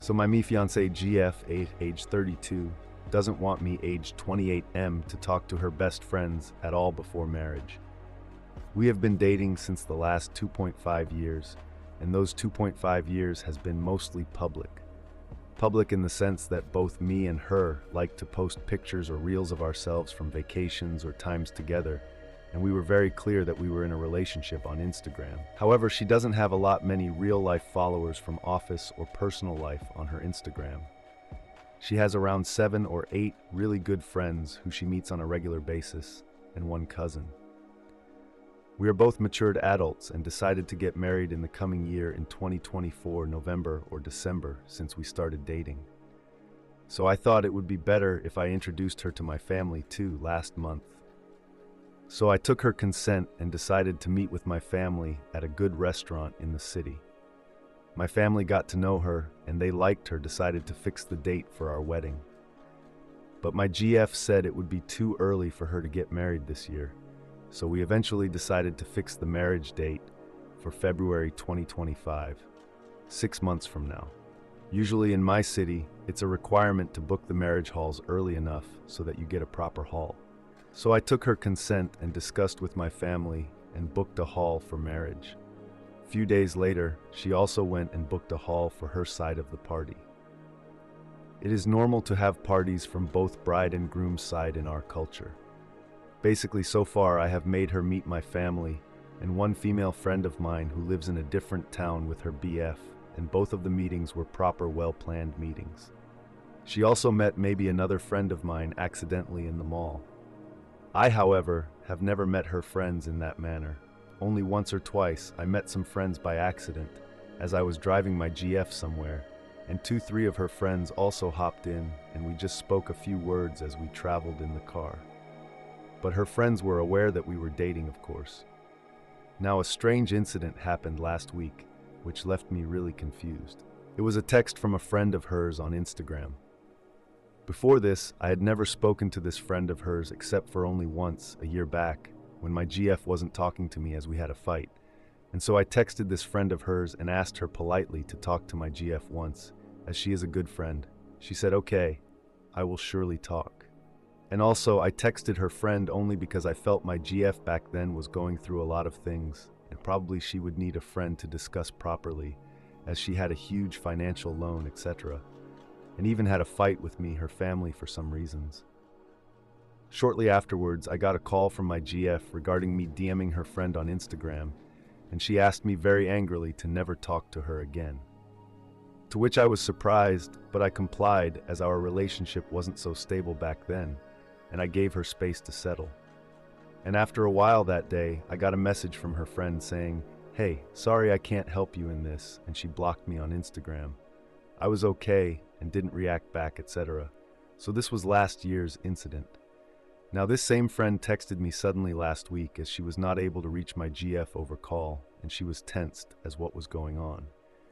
So my fiancee GF, age 32, doesn't want me, age 28M, to talk to her best friends at all before marriage. We have been dating since the last 2.5 years, and those 2.5 years has been mostly public. Public in the sense that both me and her like to post pictures or reels of ourselves from vacations or times together, and we were very clear that we were in a relationship on Instagram. However, she doesn't have many real-life followers from office or personal life on her Instagram. She has around 7 or 8 really good friends who she meets on a regular basis, and one cousin. We are both matured adults and decided to get married in the coming year in 2024, November or December, since we started dating. So I thought it would be better if I introduced her to my family too last month. So I took her consent and decided to meet with my family at a good restaurant in the city. My family got to know her, and they liked her, decided to fix the date for our wedding. But my GF said it would be too early for her to get married this year, so we eventually decided to fix the marriage date for February 2025, 6 months from now. Usually in my city, it's a requirement to book the marriage halls early enough so that you get a proper hall. So I took her consent and discussed with my family and booked a hall for marriage. A few days later, she also went and booked a hall for her side of the party. It is normal to have parties from both bride and groom's side in our culture. Basically, so far I have made her meet my family and one female friend of mine who lives in a different town with her BF, and both of the meetings were proper, well-planned meetings. She also met maybe another friend of mine accidentally in the mall. I, however, have never met her friends in that manner. Only once or twice I met some friends by accident as I was driving my GF somewhere, and 2-3 of her friends also hopped in, and we just spoke a few words as we traveled in the car. But her friends were aware that we were dating, of course. Now, a strange incident happened last week, which left me really confused. It was a text from a friend of hers on Instagram. Before this, I had never spoken to this friend of hers except for only once, a year back, when my GF wasn't talking to me as we had a fight. And so I texted this friend of hers and asked her politely to talk to my GF once, as she is a good friend. She said, "Okay, I will surely talk." And also, I texted her friend only because I felt my GF back then was going through a lot of things, and probably she would need a friend to discuss properly, as she had a huge financial loan, etc., and even had a fight with me, her family, for some reasons. Shortly afterwards, I got a call from my GF regarding me DMing her friend on Instagram, and she asked me very angrily to never talk to her again. To which I was surprised, but I complied as our relationship wasn't so stable back then, and I gave her space to settle. And after a while that day, I got a message from her friend saying, "Hey, sorry I can't help you in this," and she blocked me on Instagram. I was okay and didn't react back, etc. So this was last year's incident. Now this same friend texted me suddenly last week as she was not able to reach my GF over call, and she was tensed as what was going on.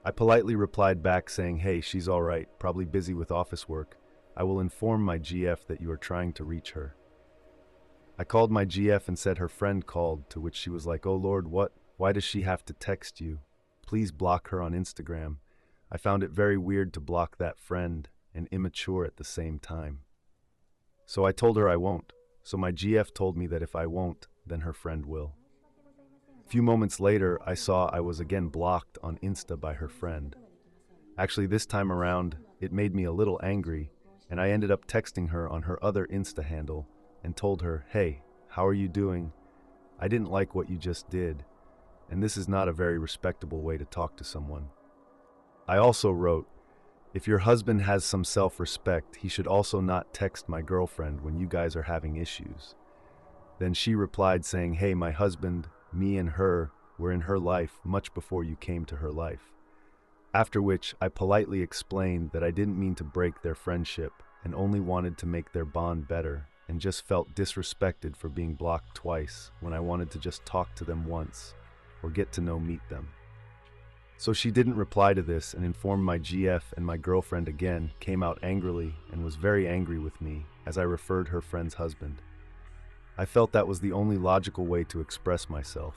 I politely replied back saying, "Hey, she's all right, probably busy with office work. I will inform my GF that you are trying to reach her." I called my GF and said her friend called, to which she was like, "Oh Lord, what? Why does she have to text you? Please block her on Instagram." I found it very weird to block that friend and immature at the same time. So I told her I won't. So my GF told me that if I won't, then her friend will. A few moments later, I saw I was again blocked on Insta by her friend. Actually, this time around, it made me a little angry, and I ended up texting her on her other Insta handle and told her, "Hey, how are you doing? I didn't like what you just did, and this is not a very respectable way to talk to someone." I also wrote, "If your husband has some self-respect, he should also not text my girlfriend when you guys are having issues." Then she replied saying, "Hey, my husband, me and her were in her life much before you came to her life." After which I politely explained that I didn't mean to break their friendship and only wanted to make their bond better, and just felt disrespected for being blocked twice when I wanted to just talk to them once or get to meet them. So she didn't reply to this and informed my GF, and my girlfriend again came out angrily and was very angry with me as I referred her friend's husband. I felt that was the only logical way to express myself.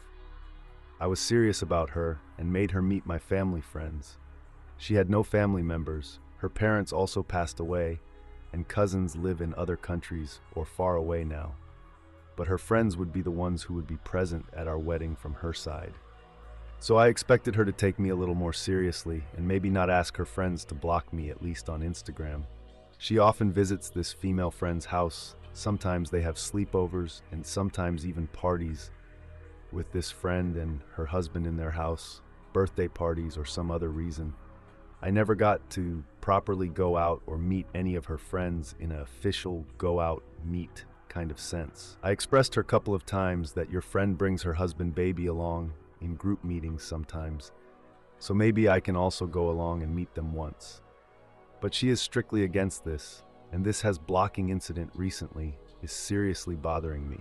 I was serious about her and made her meet my family friends. She had no family members. Her parents also passed away, and cousins live in other countries or far away now. But her friends would be the ones who would be present at our wedding from her side. So I expected her to take me a little more seriously and maybe not ask her friends to block me, at least on Instagram. She often visits this female friend's house. Sometimes they have sleepovers and sometimes even parties with this friend and her husband in their house, birthday parties or some other reason. I never got to properly go out or meet any of her friends in an official go out meet kind of sense. I expressed her a couple of times that your friend brings her husband baby along in group meetings sometimes, so maybe I can also go along and meet them once. But she is strictly against this, and this blocking incident recently is seriously bothering me.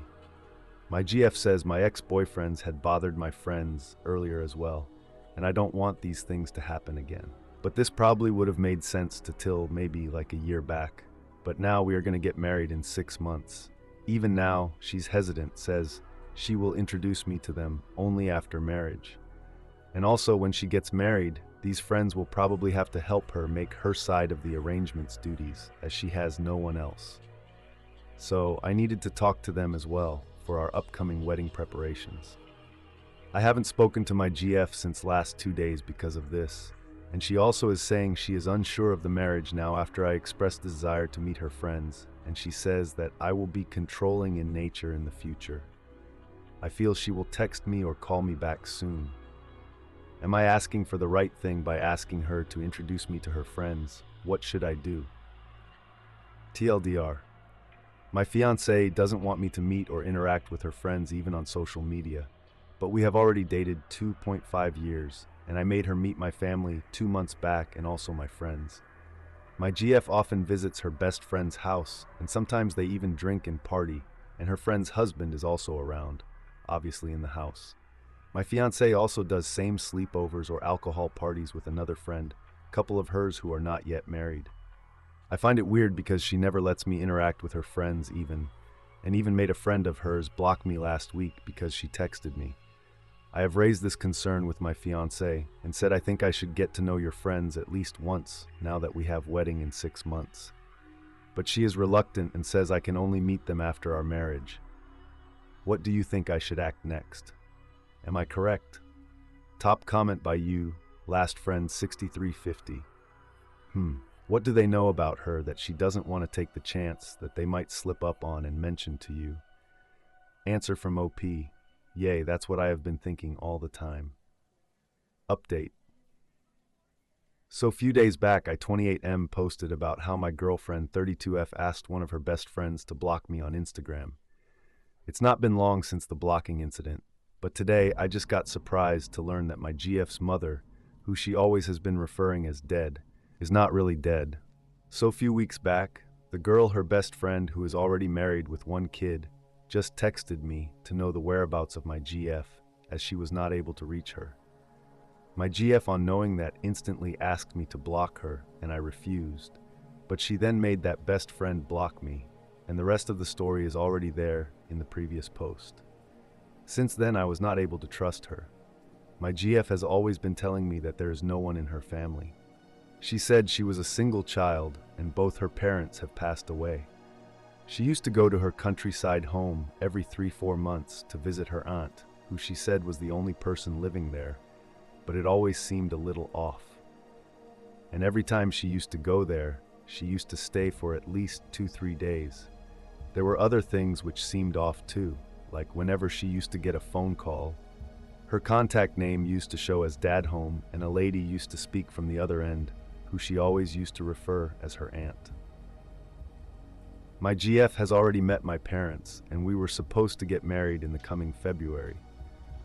My GF says my ex-boyfriends had bothered my friends earlier as well, and I don't want these things to happen again. But this probably would have made sense to till maybe like a year back. But now we are going to get married in 6 months. Even now, she's hesitant, says she will introduce me to them only after marriage. And also when she gets married, these friends will probably have to help her make her side of the arrangements duties, as she has no one else. So I needed to talk to them as well for our upcoming wedding preparations. I haven't spoken to my GF since last 2 days because of this. And she also is saying she is unsure of the marriage now after I expressed the desire to meet her friends, and she says that I will be controlling in nature in the future. I feel she will text me or call me back soon. Am I asking for the right thing by asking her to introduce me to her friends? What should I do? TLDR. My fiancée doesn't want me to meet or interact with her friends even on social media, but we have already dated 2.5 years. And I made her meet my family 2 months back and also my friends. My GF often visits her best friend's house, and sometimes they even drink and party, and her friend's husband is also around, obviously in the house. My fiancée also does same sleepovers or alcohol parties with another friend, a couple of hers who are not yet married. I find it weird because she never lets me interact with her friends and even made a friend of hers block me last week because she texted me. I have raised this concern with my fiancé and said I think I should get to know your friends at least once now that we have wedding in 6 months. But she is reluctant and says I can only meet them after our marriage. What do you think I should act next? Am I correct? Top comment by you, last friend 6350. What do they know about her that she doesn't want to take the chance that they might slip up on and mention to you? Answer from OP. Yay, that's what I have been thinking all the time. Update. So a few days back, I 28M posted about how my girlfriend 32F asked one of her best friends to block me on Instagram. It's not been long since the blocking incident, but today I just got surprised to learn that my GF's mother, who she always has been referring as dead, is not really dead. So a few weeks back, the girl, her best friend, who is already married with 1 kid, just texted me to know the whereabouts of my GF, as she was not able to reach her. My GF, on knowing that, instantly asked me to block her, and I refused. But she then made that best friend block me, and the rest of the story is already there in the previous post. Since then, I was not able to trust her. My GF has always been telling me that there is no one in her family. She said she was a single child, and both her parents have passed away. She used to go to her countryside home every 3-4 months to visit her aunt, who she said was the only person living there, but it always seemed a little off. And every time she used to go there, she used to stay for at least 2-3 days. There were other things which seemed off too, like whenever she used to get a phone call, her contact name used to show as Dad Home, and a lady used to speak from the other end, who she always used to refer as her aunt. My GF has already met my parents, and we were supposed to get married in the coming February.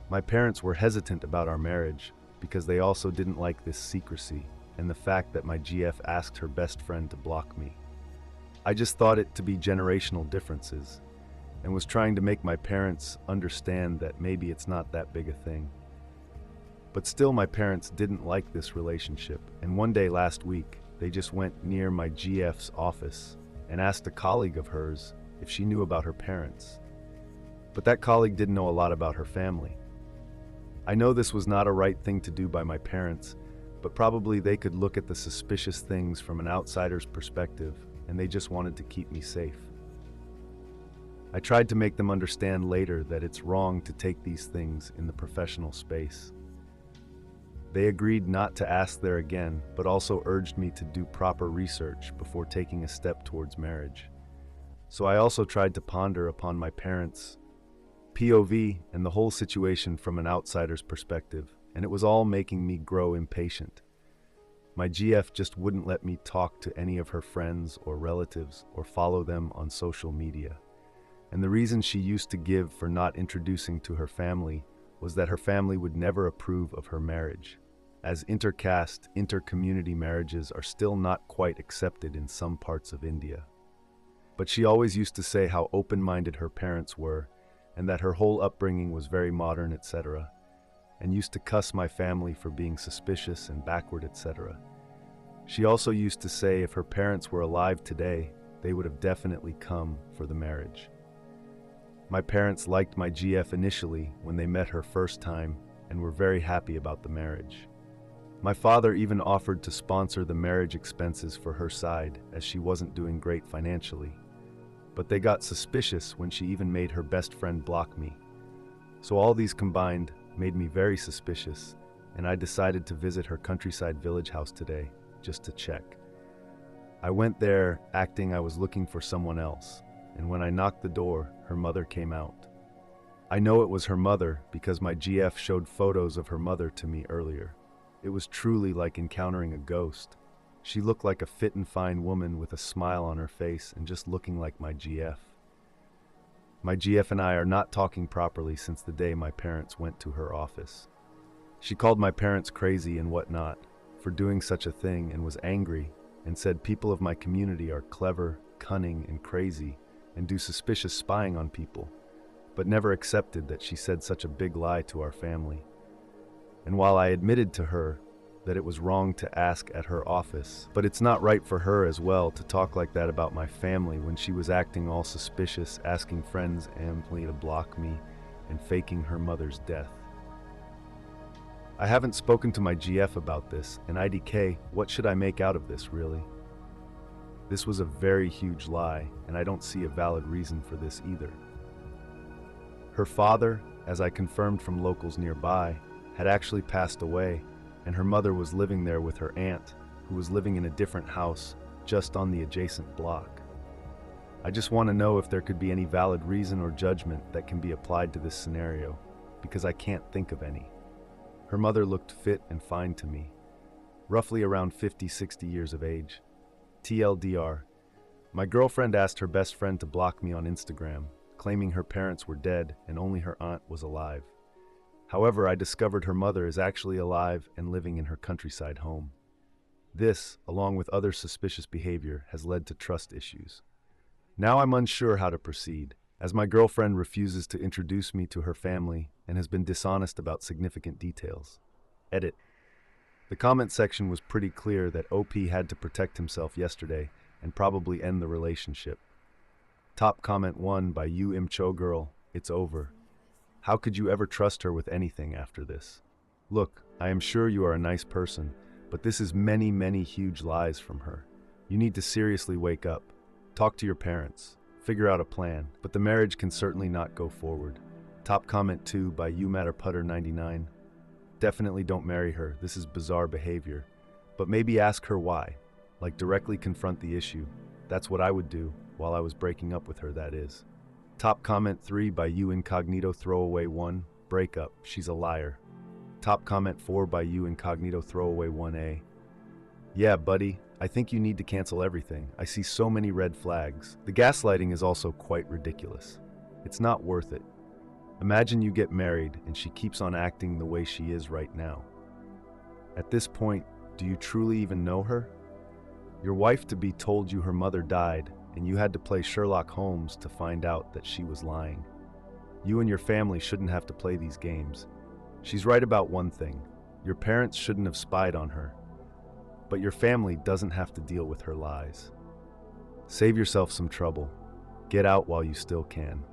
My parents were hesitant about our marriage because they also didn't like this secrecy and the fact that my GF asked her best friend to block me. I just thought it to be generational differences and was trying to make my parents understand that maybe it's not that big a thing. But still, my parents didn't like this relationship, and one day last week, they just went near my GF's office and asked a colleague of hers if she knew about her parents. But that colleague didn't know a lot about her family. I know this was not a right thing to do by my parents, but probably they could look at the suspicious things from an outsider's perspective, and they just wanted to keep me safe. I tried to make them understand later that it's wrong to take these things in the professional space. They agreed not to ask there again, but also urged me to do proper research before taking a step towards marriage. So I also tried to ponder upon my parents' POV and the whole situation from an outsider's perspective, and it was all making me grow impatient. My GF just wouldn't let me talk to any of her friends or relatives or follow them on social media. And the reason she used to give for not introducing to her family was that her family would never approve of her marriage, as intercaste, intercommunity marriages are still not quite accepted in some parts of India. But she always used to say how open-minded her parents were, and that her whole upbringing was very modern, etc., and used to cuss my family for being suspicious and backward, etc. She also used to say if her parents were alive today, they would have definitely come for the marriage. My parents liked my GF initially when they met her first time and were very happy about the marriage. My father even offered to sponsor the marriage expenses for her side, as she wasn't doing great financially. But they got suspicious when she even made her best friend block me. So all these combined made me very suspicious, and I decided to visit her countryside village house today, just to check. I went there acting I was looking for someone else, and when I knocked the door, her mother came out. I know it was her mother because my GF showed photos of her mother to me earlier. It was truly like encountering a ghost. She looked like a fit and fine woman with a smile on her face and just looking like my GF. My GF and I are not talking properly since the day my parents went to her office. She called my parents crazy and whatnot for doing such a thing and was angry and said people of my community are clever, cunning, and crazy and do suspicious spying on people, but never accepted that she said such a big lie to our family. And while I admitted to her that it was wrong to ask at her office, but it's not right for her as well to talk like that about my family when she was acting all suspicious, asking friends amply to block me, and faking her mother's death. I haven't spoken to my GF about this, and IDK, what should I make out of this, really? This was a very huge lie, and I don't see a valid reason for this either. Her father, as I confirmed from locals nearby, had actually passed away, and her mother was living there with her aunt, who was living in a different house just on the adjacent block. I just want to know if there could be any valid reason or judgment that can be applied to this scenario, because I can't think of any. Her mother looked fit and fine to me, roughly around 50-60 years of age. TLDR, my girlfriend asked her best friend to block me on Instagram, claiming her parents were dead and only her aunt was alive. However, I discovered her mother is actually alive and living in her countryside home. This, along with other suspicious behavior, has led to trust issues. Now I'm unsure how to proceed, as my girlfriend refuses to introduce me to her family and has been dishonest about significant details. Edit. The comment section was pretty clear that OP had to protect himself yesterday and probably end the relationship. Top comment 1 by You Imcho Girl, it's over. How could you ever trust her with anything after this? Look, I am sure you are a nice person, but this is many, many huge lies from her. You need to seriously wake up. Talk to your parents. Figure out a plan, but the marriage can certainly not go forward. Top comment 2 by You Matter Putter 99. Definitely don't marry her, this is bizarre behavior. But maybe ask her why. Like directly confront the issue. That's what I would do, while I was breaking up with her, that is. Top comment 3 by You Incognito Throwaway 1. Breakup, she's a liar. Top comment 4 by You Incognito Throwaway 1A. Yeah, buddy, I think you need to cancel everything. I see so many red flags. The gaslighting is also quite ridiculous. It's not worth it. Imagine you get married and she keeps on acting the way she is right now. At this point, do you truly even know her? Your wife-to-be told you her mother died, and you had to play Sherlock Holmes to find out that she was lying. You and your family shouldn't have to play these games. She's right about one thing. Your parents shouldn't have spied on her. But your family doesn't have to deal with her lies. Save yourself some trouble. Get out while you still can.